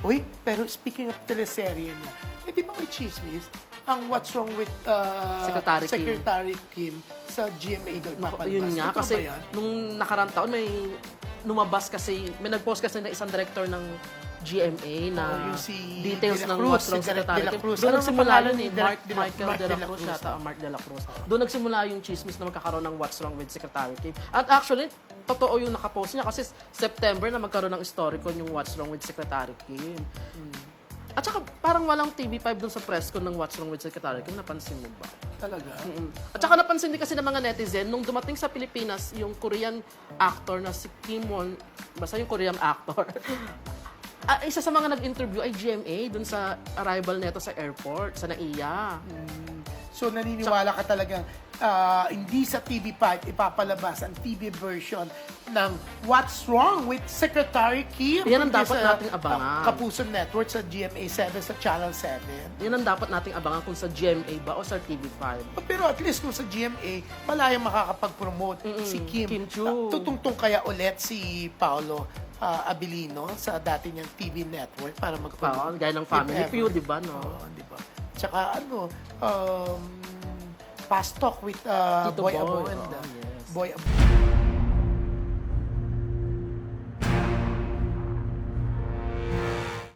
Uy, pero speaking of teleserye na, di ba may chismis? Ang What's Wrong with Secretary Kim sa GMA daw ipapalabas. Yun nga, Totoo kasi ba yan? nung nakarang taon may lumabas kasi, may nag-post kasi na isang director ng GMA na yung si details De La ng Cruz, What's Wrong si sa Direk Secretary De La Kim. Cruz. Doon Ano nagsimula pangalan yun ni eh, Direk Michael Mark De La Cruz yata, Mark De La Cruz. Doon nagsimula yung chismis na magkakaroon ng What's Wrong with Secretary Kim. At actually, totoo yung nakapost niya kasi September na magkaroon ng historical yung What's Wrong with Secretary Kim. At saka parang walang TV5 dun sa press con ng What's Wrong with Secretary Kim, napansin mo ba? Talaga? At saka napansin din kasi ng mga netizen, nung dumating sa Pilipinas, yung Korean actor na si Kim Won, basta yung Korean actor, isa sa mga nag-interview ay GMA dun sa arrival neto sa airport, sa NAIA. So naniniwala ka talagang hindi sa TV5 ipapalabas ang TV version ng What's Wrong with Secretary Kim? Yan ang Hindi dapat sa, nating abangan. Kapuso Network sa GMA7, sa Channel 7. Yan ang dapat nating abangan kung sa GMA ba o sa TV5. Pero at least kung sa GMA, malayang makakapag-promote si Kim. Kim Chu. Tutungtong kaya ulit si Paolo Abilino sa dati niyang TV network para mag-promote. Gaya ng Family If ever. Feud, di ba? No? Oo, di ba? Tsaka Fast Talk with Tito Boy Boy. Abonda. Oh, yes. Boy Abonda.